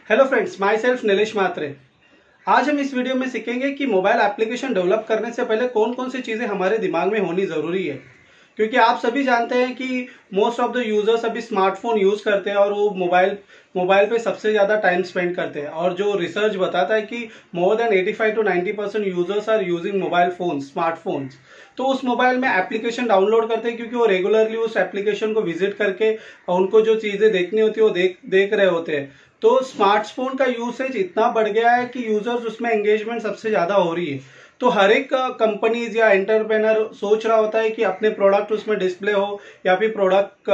Hello friends, myself Nilesh Matre. आज हम इस वीडियो में सीखेंगे कि मोबाइल एप्लीकेशन डेवलप करने से पहले कौन कौन सी चीज़ें हमारे दिमाग में होनी ज़रूरी है। क्योंकि आप सभी जानते हैं कि मोस्ट ऑफ द यूजर्स अभी स्मार्टफोन यूज़ करते हैं और वो मोबाइल पे सबसे ज़्यादा टाइम स्पेंड करते हैं। और जो रिसर्च बताता है कि more than 85 to 90% users are using mobile phone, smartphones. तो उस मोबाइल में एप्लीकेशन डाउनलोड करते हैं क्योंकि वो रेगुलरली उस एप्लीकेशन को विजिट करके उनको जो चीज़ें देखनी होती है वो देख रहे होते हैं। तो स्मार्टफोन का यूसेज इतना बढ़ गया है कि यूजर्स उसमें एंगेजमेंट सबसे ज्यादा हो रही है। तो हर एक कंपनीज या एंटरप्रेनर सोच रहा होता है कि अपने प्रोडक्ट उसमें डिस्प्ले हो या फिर प्रोडक्ट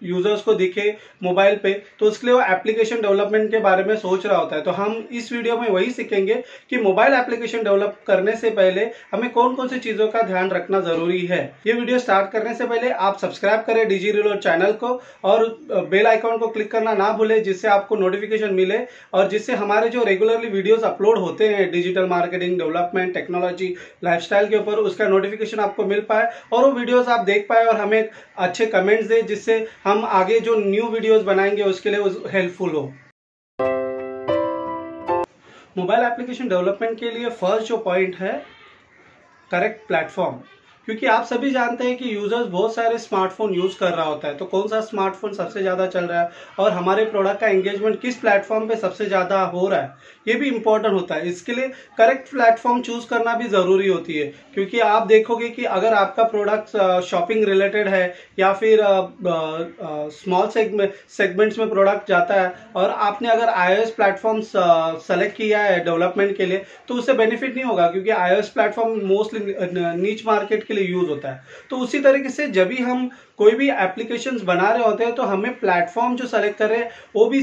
यूजर्स को दिखे मोबाइल पे, तो उसके लिए वो एप्लीकेशन डेवलपमेंट के बारे में सोच रहा होता है। तो हम इस वीडियो में वही सीखेंगे कि मोबाइल एप्लीकेशन डेवलप करने से पहले हमें कौन कौन सी चीजों का ध्यान रखना जरूरी है। ये वीडियो स्टार्ट करने से पहले आप सब्सक्राइब करें डिजी रीलोड चैनल को और बेल आइकॉन को क्लिक करना ना भूलें, जिससे आपको नोटिफिकेशन मिले और जिससे हमारे जो रेगुलरली वीडियोस अपलोड होते हैं digital marketing, development, technology, lifestyle के ऊपर, उसका नोटिफिकेशन आपको मिल पाए और वो वीडियोस आप देख पाए और हमें अच्छे कमेंट्स दे, जिससे हम आगे जो न्यू वीडियोस बनाएंगे उसके लिए हेल्पफुल हो। मोबाइल एप्लीकेशन डेवलपमेंट के लिए फर्स्ट जो पॉइंट है, करेक्ट प्लेटफॉर्म। क्योंकि आप सभी जानते हैं कि यूजर्स बहुत सारे स्मार्टफोन यूज कर रहा होता है, तो कौन सा स्मार्टफोन सबसे ज्यादा चल रहा है और हमारे प्रोडक्ट का एंगेजमेंट किस प्लेटफॉर्म पे सबसे ज्यादा हो रहा है, ये भी इंपॉर्टेंट होता है। इसके लिए करेक्ट प्लेटफॉर्म चूज करना भी जरूरी होती है। क्योंकि आप देखोगे कि अगर आपका प्रोडक्ट शॉपिंग रिलेटेड है या फिर स्मॉल सेगमेंट्स में प्रोडक्ट जाता है और आपने अगर iOS प्लेटफॉर्म सेलेक्ट किया है डेवलपमेंट के लिए, तो उससे बेनिफिट नहीं होगा क्योंकि iOS प्लेटफॉर्म मोस्टली नीच मार्केट के लिए यूज होता है। तो उसी तरीके से जब भी हम कोई भी एप्लीकेशंस बना रहे होते हैं तो हमें प्लेटफॉर्म जो सेलेक्ट कर रहे हैं वो भी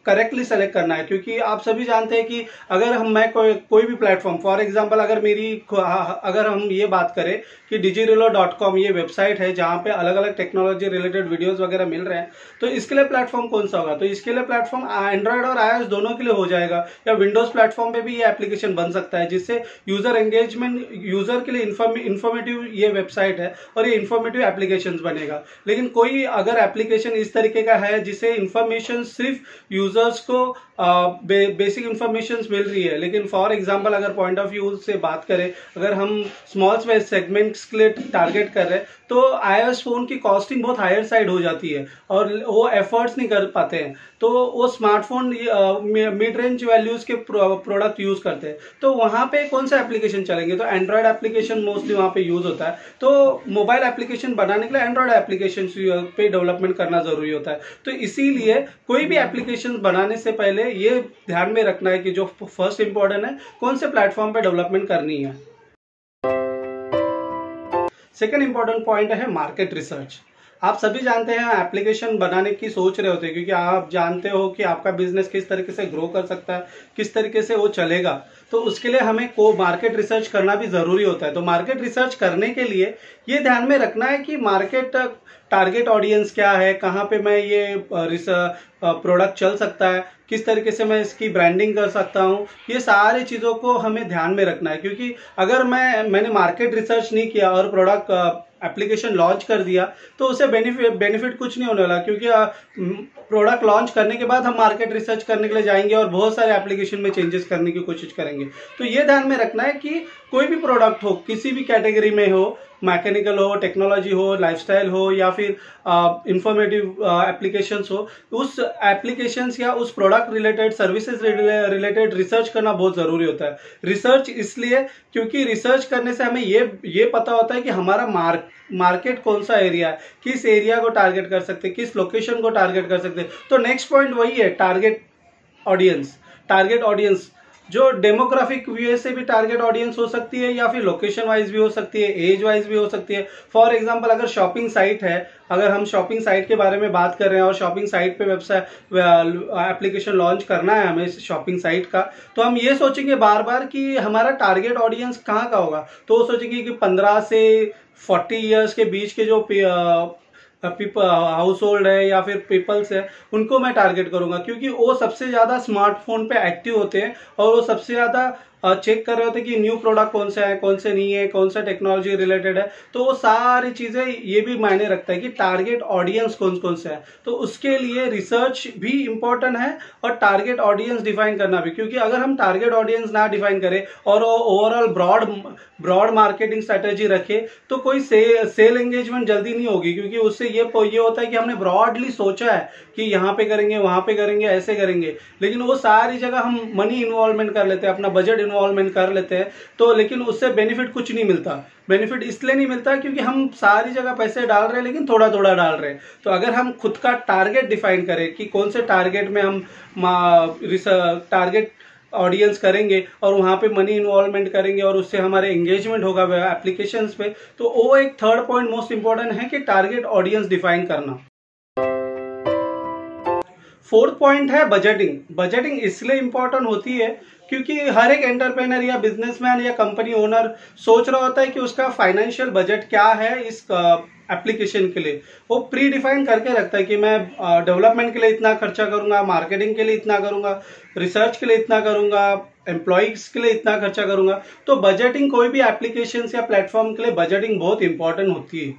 करेक्टली सेलेक्ट करना है। क्योंकि आप सभी जानते हैं कि अगर मैं कोई भी प्लेटफॉर्म, फॉर एग्जांपल अगर हम ये बात करें कि digirelo.com ये वेबसाइट है जहां पे अलग अलग टेक्नोलॉजी रिलेटेड वीडियोस वगैरह मिल रहे हैं, तो इसके लिए प्लेटफॉर्म कौन सा होगा? तो इसके लिए प्लेटफॉर्म एंड्रॉइड और iOS दोनों के लिए हो जाएगा, या विंडोज प्लेटफॉर्म पे भी ये एप्लीकेशन बन सकता है, जिससे यूजर एंगेजमेंट, यूजर के लिए इंफॉर्मेटिव ये वेबसाइट है और ये इंफॉर्मेटिव एप्लीकेशन बनेगा। लेकिन कोई अगर एप्लीकेशन इस तरीके का है जिसे इंफॉर्मेशन सिर्फ यूजर्स को बेसिक इंफॉर्मेशन मिल रही है, लेकिन फॉर एग्जांपल अगर पॉइंट ऑफ व्यू से बात करें, अगर हम स्मॉल सेगमेंट्स के लिए टारगेट कर रहे हैं तो iOS फोन की कॉस्टिंग बहुत हायर साइड हो जाती है और वो एफर्ट्स नहीं कर पाते हैं, तो वो स्मार्टफोन मिड रेंज वैल्यूज के प्रोडक्ट यूज करते हैं। तो वहां पे कौन सा एप्लीकेशन चलेंगे? तो एंड्रॉइड एप्लीकेशन मोस्टली वहां पे यूज होता है। तो मोबाइल एप्लीकेशन बनाने के लिए एंड्रॉइड एप्लीकेशन पे डेवलपमेंट करना जरूरी होता है। तो इसीलिए कोई भी एप्लीकेशन बनाने से पहले ये ध्यान में रखना है कि जो फर्स्ट इंपॉर्टेंट है, कौन से प्लेटफॉर्म पे डेवलपमेंट करनी है। सेकंड इंपॉर्टेंट पॉइंट है मार्केट रिसर्च। आप सभी जानते हैं एप्लीकेशन बनाने की सोच रहे होते हैं क्योंकि आप जानते हो कि आपका बिजनेस किस तरीके से ग्रो कर सकता है, किस तरीके से वो चलेगा। तो उसके लिए हमें मार्केट रिसर्च करना भी जरूरी होता है। तो मार्केट रिसर्च करने के लिए ये ध्यान में रखना है कि मार्केट टारगेट ऑडियंस क्या है, कहाँ पे मैं ये प्रोडक्ट चल सकता है, किस तरीके से मैं इसकी ब्रांडिंग कर सकता हूँ, ये सारी चीज़ों को हमें ध्यान में रखना है। क्योंकि अगर मैंने मार्केट रिसर्च नहीं किया और प्रोडक्ट एप्लीकेशन लॉन्च कर दिया तो उसे बेनिफिट कुछ नहीं होने वाला। क्योंकि प्रोडक्ट लॉन्च करने के बाद हम मार्केट रिसर्च करने के लिए जाएंगे और बहुत सारे एप्लीकेशन में चेंजेस करने की कोशिश करेंगे। तो ये ध्यान में रखना है कि कोई भी प्रोडक्ट हो, किसी भी कैटेगरी में हो, मैकेनिकल हो, टेक्नोलॉजी हो, लाइफस्टाइल हो या फिर इंफॉर्मेटिव एप्लीकेशंस हो, उस एप्लीकेशंस या उस product related, services related research करना बहुत जरूरी होता है। रिसर्च इसलिए क्योंकि रिसर्च करने से हमें ये पता होता है कि हमारा मार्केट कौन सा एरिया है, किस एरिया को टारगेट कर सकते हैं, किस लोकेशन को टारगेट कर सकते हैं। तो नेक्स्ट पॉइंट वही है, टारगेट ऑडियंस जो डेमोग्राफिक व्यू से भी टारगेट ऑडियंस हो सकती है या फिर लोकेशन वाइज भी हो सकती है, एज वाइज भी हो सकती है। फॉर एग्जांपल अगर शॉपिंग साइट है, अगर हम शॉपिंग साइट के बारे में बात कर रहे हैं और शॉपिंग साइट पे वेबसाइट एप्लीकेशन लॉन्च करना है हमें शॉपिंग साइट का, तो हम ये सोचेंगे बार बार कि हमारा टारगेट ऑडियंस कहाँ का होगा। तो वो सोचेंगे कि 15 से 40 ईयर्स के बीच के जो हाउस होल्ड है या फिर पीपल्स है, उनको मैं टारगेट करूंगा क्योंकि वो सबसे ज्यादा स्मार्टफोन पे एक्टिव होते हैं और वो सबसे ज्यादा चेक कर रहे होते कि न्यू प्रोडक्ट कौन सा है, कौन से नहीं है, कौन सा टेक्नोलॉजी रिलेटेड है। तो वो सारी चीजें ये भी मायने रखता है कि टारगेट ऑडियंस कौन कौन सा है। तो उसके लिए रिसर्च भी इंपॉर्टेंट है और टारगेट ऑडियंस डिफाइन करना भी, क्योंकि अगर हम टारगेट ऑडियंस ना डिफाइन करें और ओवरऑल ब्रॉड मार्केटिंग स्ट्रेटेजी रखे तो कोई सेल एंगेजमेंट जल्दी नहीं होगी, क्योंकि उससे ये होता है कि हमने ब्रॉडली सोचा है कि यहाँ पे करेंगे, वहां पे करेंगे, ऐसे करेंगे, लेकिन वो सारी जगह हम मनी इन्वॉल्वमेंट कर लेते हैं, अपना बजट इन्वॉल्वमेंट कर लेते हैं, तो लेकिन उससे बेनिफिट कुछ नहीं मिलता। बेनिफिट इसलिए नहीं मिलता क्योंकि हम सारी जगह पैसे डाल रहे हैं लेकिन थोड़ा थोड़ा डाल रहे हैं। तो अगर हम खुद का टारगेट डिफाइन करें कि कौन से टारगेट में हम टारगेट ऑडियंस करेंगे और वहां पे मनी इन्वॉल्वमेंट करेंगे और उससे हमारे एंगेजमेंट होगा एप्लीकेशंस पे, तो वो एक थर्ड पॉइंट मोस्ट इंपॉर्टेंट है कि टारगेट ऑडियंस डिफाइन करना। फोर्थ पॉइंट है बजटिंग। बजटिंग इसलिए इंपॉर्टेंट होती है क्योंकि हर एक एंटरप्रेनर या बिजनेसमैन या कंपनी ओनर सोच रहा होता है कि उसका फाइनेंशियल बजट क्या है इस एप्लीकेशन के लिए। वो प्री डिफाइन करके रखता है कि मैं डेवलपमेंट के लिए इतना खर्चा करूंगा, मार्केटिंग के लिए इतना करूंगा, रिसर्च के लिए इतना करूंगा, एम्प्लॉइज के लिए इतना खर्चा करूंगा। तो बजटिंग कोई भी एप्लीकेशन या प्लेटफॉर्म के लिए बजटिंग बहुत इंपॉर्टेंट होती है,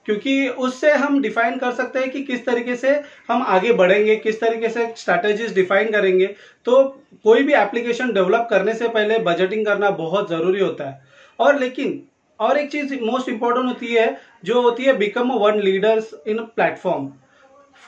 क्योंकि उससे हम डिफाइन कर सकते हैं कि किस तरीके से हम आगे बढ़ेंगे, किस तरीके से स्ट्रैटेजीज डिफाइन करेंगे। तो कोई भी एप्लीकेशन डेवलप करने से पहले बजटिंग करना बहुत जरूरी होता है। और लेकिन और एक चीज मोस्ट इंपॉर्टेंट होती है, जो होती है become one leaders in platform.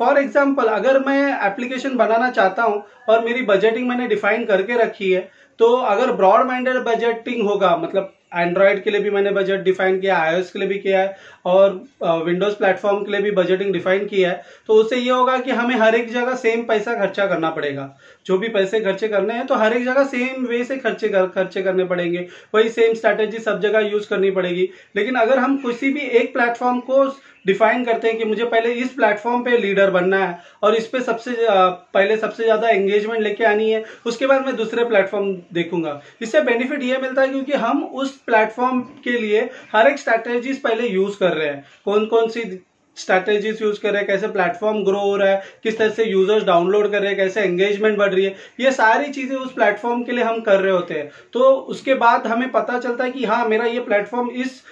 For example, अगर मैं एप्लीकेशन बनाना चाहता हूं और मेरी बजटिंग मैंने डिफाइन करके रखी है, तो अगर ब्रॉड माइंडेड बजटिंग होगा, मतलब एंड्रॉयड के लिए भी मैंने बजट डिफाइन किया, आईओएस के लिए भी किया है और विंडोज प्लेटफॉर्म के लिए भी बजटिंग डिफाइन किया है, तो उससे ये होगा कि हमें हर एक जगह सेम पैसा खर्चा करना पड़ेगा। जो भी पैसे खर्चे करने हैं तो हर एक जगह सेम वे से खर्चे करने पड़ेंगे, वही सेम स्ट्रैटेजी सब जगह यूज करनी पड़ेगी। लेकिन अगर हम किसी भी एक प्लेटफॉर्म को डिफाइन करते हैं कि मुझे पहले इस प्लेटफॉर्म पे लीडर बनना है और इस पे पहले सबसे ज्यादा एंगेजमेंट लेके आनी है, उसके बाद मैं दूसरे प्लेटफॉर्म देखूंगा, इससे बेनिफिट ये मिलता है क्योंकि हम उस प्लेटफॉर्म के लिए हर एक स्ट्रैटेजीज पहले यूज कर रहे हैं, कौन कौन सी स्ट्रैटेजीज यूज कर रहे हैं, कैसे प्लेटफॉर्म ग्रो हो रहा है, किस तरह से यूजर्स डाउनलोड कर रहे हैं, कैसे एंगेजमेंट बढ़ रही है, ये सारी चीजें उस प्लेटफॉर्म के लिए हम कर रहे होते हैं। तो उसके बाद हमें पता चलता है कि हाँ, मेरा ये प्लेटफॉर्म इस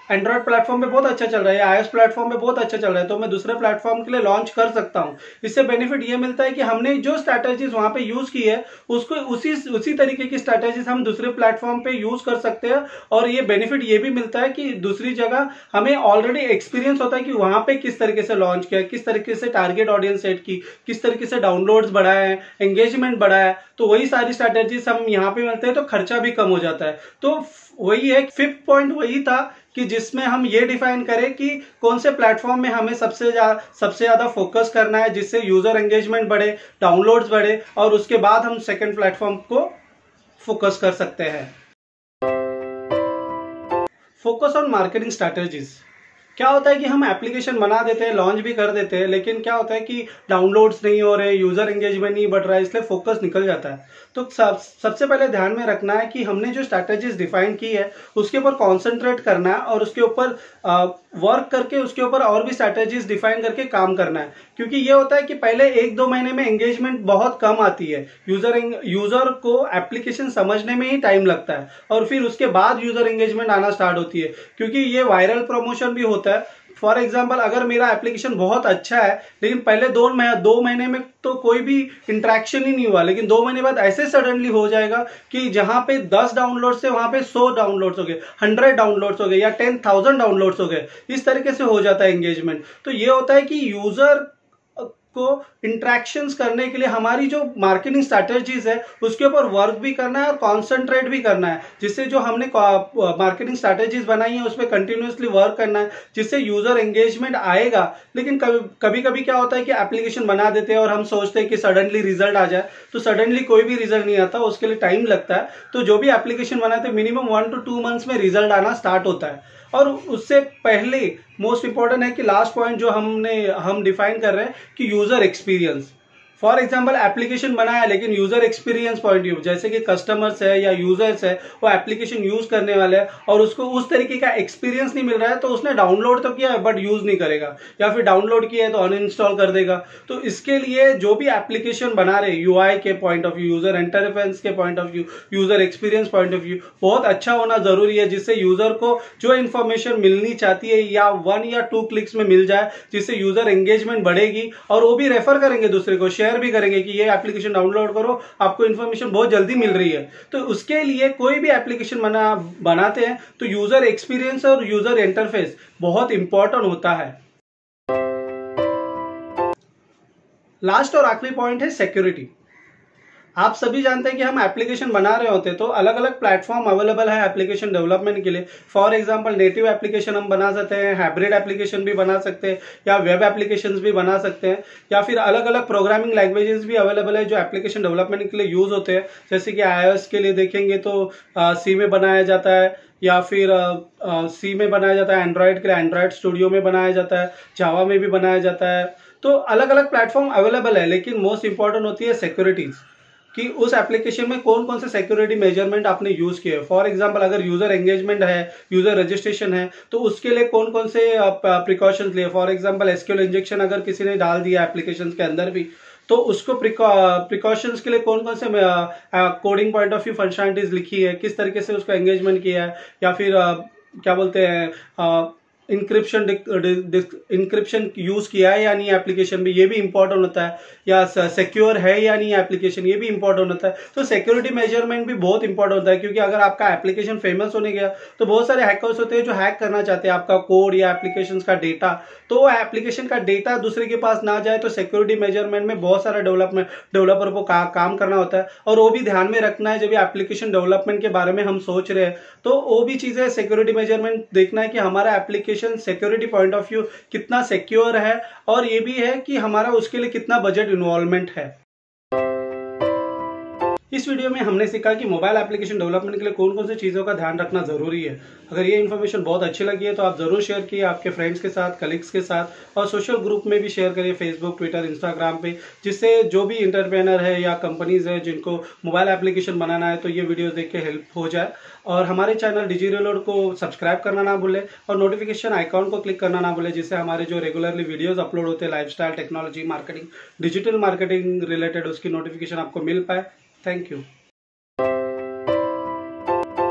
एंड्रॉइड प्लेटफॉर्म पे बहुत अच्छा चल रहा है, आईओएस प्लेटफॉर्म पे बहुत अच्छा चल रहा है, तो मैं दूसरे प्लेटफॉर्म के लिए लॉन्च कर सकता हूं। इससे बेनिफिट ये मिलता है कि हमने जो स्ट्रैटेजीज वहां पे यूज की है उसको उसी तरीके की स्ट्रैटेजीज हम दूसरे प्लेटफॉर्म पे यूज कर सकते हैं। और ये बेनिफिट ये भी मिलता है कि दूसरी जगह हमें ऑलरेडी एक्सपीरियंस होता है कि वहां पे किस तरीके से लॉन्च किया, किस तरीके से टारगेट ऑडियंस सेट की, किस तरीके से डाउनलोड्स बढ़ाए, एंगेजमेंट बढ़ाया, तो वही सारी स्ट्रैटेजीज हम यहाँ पे मिलते हैं, तो खर्चा भी कम हो जाता है। तो वही है, फिफ्थ पॉइंट वही था कि जिसमें हम ये डिफाइन करें कि कौन से प्लेटफॉर्म में हमें सबसे ज्यादा फोकस करना है, जिससे यूजर एंगेजमेंट बढ़े, डाउनलोड्स बढ़े, और उसके बाद हम सेकंड प्लेटफॉर्म को फोकस कर सकते हैं। Focus on marketing strategies. क्या होता है कि हम एप्लीकेशन बना देते हैं, लॉन्च भी कर देते हैं, लेकिन क्या होता है कि डाउनलोड्स नहीं हो रहे, यूजर एंगेजमेंट नहीं बढ़ रहा है, इसलिए फोकस निकल जाता है। तो सबसे पहले ध्यान में रखना है कि हमने जो स्ट्रैटेजीज डिफाइन की है उसके ऊपर कॉन्सेंट्रेट करना है और उसके ऊपर वर्क करके उसके ऊपर और भी स्ट्रैटेजीज डिफाइन करके काम करना है। क्योंकि ये होता है कि पहले 1-2 महीने में एंगेजमेंट बहुत कम आती है, यूजर को एप्लीकेशन समझने में ही टाइम लगता है, और फिर उसके बाद यूजर एंगेजमेंट आना स्टार्ट होती है, क्योंकि ये वायरल प्रमोशन भी होता है। फॉर एग्जाम्पल, अगर मेरा एप्लीकेशन बहुत अच्छा है लेकिन पहले 2 महीने में तो कोई भी इंटरेक्शन ही नहीं हुआ, लेकिन 2 महीने बाद ऐसे सडनली हो जाएगा कि जहां पे 10 डाउनलोड से वहां पे 100 डाउनलोड्स हो गए, 100 डाउनलोड्स हो गए या 10,000 डाउनलोड्स हो गए। इस तरीके से हो जाता है एंगेजमेंट। तो ये होता है कि यूजर को इंटरेक्शंस करने के लिए हमारी जो मार्केटिंग स्ट्रैटेजीज है उसके ऊपर वर्क भी करना है और कॉन्सेंट्रेट भी करना है, जिससे जो हमने मार्केटिंग स्ट्रैटेजीज बनाई है उस पर कंटिन्यूसली वर्क करना है, जिससे यूजर एंगेजमेंट आएगा। लेकिन कभी कभी क्या होता है कि एप्लीकेशन बना देते हैं और हम सोचते हैं कि सडनली रिजल्ट आ जाए, तो सडनली कोई भी रिजल्ट नहीं आता, उसके लिए टाइम लगता है। तो जो भी एप्लीकेशन बनाते हैं मिनिमम 1 to 2 मंथ्स में रिजल्ट आना स्टार्ट होता है। और उससे पहले मोस्ट इंपॉर्टेंट है कि लास्ट पॉइंट जो हम डिफाइन कर रहे हैं कि user experience. For example application बनाया लेकिन यूजर एक्सपीरियंस पॉइंट व्यू, जैसे कि कस्टमर्स है या यूजर्स है वो एप्लीकेशन यूज करने वाले हैं और उसको उस तरीके का एक्सपीरियंस नहीं मिल रहा है, तो उसने डाउनलोड तो किया है बट यूज नहीं करेगा, या फिर डाउनलोड किया है तो अनइंस्टॉल कर देगा। तो इसके लिए जो भी एप्लीकेशन बना रहे यूआई के point of view, user interference के point of view, user experience point of view बहुत अच्छा होना जरूरी है, जिससे यूजर को जो इन्फॉर्मेशन मिलनी चाहती है या 1 या 2 क्लिक्स में मिल जाए, जिससे यूजर एंगेजमेंट बढ़ेगी और वो भी रेफर करेंगे दूसरे को, शेयर भी करेंगे कि ये एप्लीकेशन डाउनलोड करो, आपको इन्फॉर्मेशन बहुत जल्दी मिल रही है। तो उसके लिए कोई भी एप्लीकेशन बनाते हैं तो यूजर एक्सपीरियंस और यूजर इंटरफेस बहुत इंपॉर्टेंट होता है। लास्ट और आखिरी पॉइंट है सिक्योरिटी। आप सभी जानते हैं कि हम एप्लीकेशन बना रहे होते हैं तो अलग अलग प्लेटफॉर्म अवेलेबल है एप्लीकेशन डेवलपमेंट के लिए। फॉर एग्जांपल नेटिव एप्लीकेशन हम बना सकते हैं, हाइब्रिड एप्लीकेशन भी बना सकते हैं, या वेब एप्लीकेशंस भी बना सकते हैं, या फिर अलग अलग प्रोग्रामिंग लैंग्वेजेस भी अवेलेबल है जो एप्लीकेशन डेवलपमेंट के लिए यूज होते हैं। जैसे कि iOS के लिए देखेंगे तो सी में बनाया जाता है, या फिर सी में बनाया जाता है, एंड्रॉयड के लिए एंड्रॉयड स्टूडियो में बनाया जाता है, जावा में भी बनाया जाता है। तो अलग अलग प्लेटफॉर्म अवेलेबल है, लेकिन मोस्ट इंपॉर्टेंट होती है सिक्योरिटीज कि उस एप्लीकेशन में कौन कौन से सिक्योरिटी मेजरमेंट आपने यूज किए। फॉर एग्जांपल अगर यूजर एंगेजमेंट है, यूजर रजिस्ट्रेशन है, तो उसके लिए कौन कौन से प्रिकॉशंस लिए। फॉर एग्जांपल एसक्यूएल इंजेक्शन अगर किसी ने डाल दिया एप्लीकेशन के अंदर भी, तो उसको प्रिकॉशंस के लिए कौन कौन से coding point of view functionalities लिखी है, किस तरीके से उसको एंगेजमेंट किया है, या फिर क्या बोलते हैं इंक्रिप्शन यूज किया है या नहीं एप्लीकेशन में, ये भी इंपॉर्टेंट होता है, या सिक्योर है या नहीं एप्लीकेशन, ये भी इंपॉर्टेंट होता है। तो सिक्योरिटी मेजरमेंट भी बहुत इंपॉर्टेंट होता है, क्योंकि अगर आपका एप्लीकेशन फेमस होने गया तो बहुत सारे हैकर्स होते हैं जो हैक करना चाहते हैं आपका कोड या एप्लीकेशन का डेटा, तो वो एप्लीकेशन का डेटा दूसरे के पास ना जाए। तो सिक्योरिटी मेजरमेंट में बहुत सारा डेवलपर को काम करना होता है, और वो भी ध्यान में रखना है जब एप्लीकेशन डेवलपमेंट के बारे में हम सोच रहे हैं, तो वो भी चीजें सिक्योरिटी मेजरमेंट देखना है कि हमारा application security point of view कितना सिक्योर है, और ये भी है कि हमारा उसके लिए कितना बजट इन्वॉल्वमेंट है। इस वीडियो में हमने सीखा कि मोबाइल एप्लीकेशन डेवलपमेंट के लिए कौन कौन सी चीज़ों का ध्यान रखना जरूरी है। अगर ये इन्फॉर्मेशन बहुत अच्छी लगी है तो आप जरूर शेयर कीजिए आपके फ्रेंड्स के साथ, कलीग्स के साथ, और सोशल ग्रुप में भी शेयर करिए, फेसबुक, ट्विटर, इंस्टाग्राम पे, जिससे जो भी इंटरप्रेनर है या कंपनीज है जिनको मोबाइल एप्लीकेशन बनाना है तो ये वीडियो देख के हेल्प हो जाए। और हमारे चैनल डिजी रीलोड को सब्सक्राइब करना ना भूलें, और नोटिफिकेशन आइकॉन को क्लिक करना ना भूलें, जिससे हमारे जो रेगुलरली वीडियोस अपलोड होते हैं lifestyle, technology, marketing, digital marketing related, उसकी नोटिफिकेशन आपको मिल पाए। Thank you.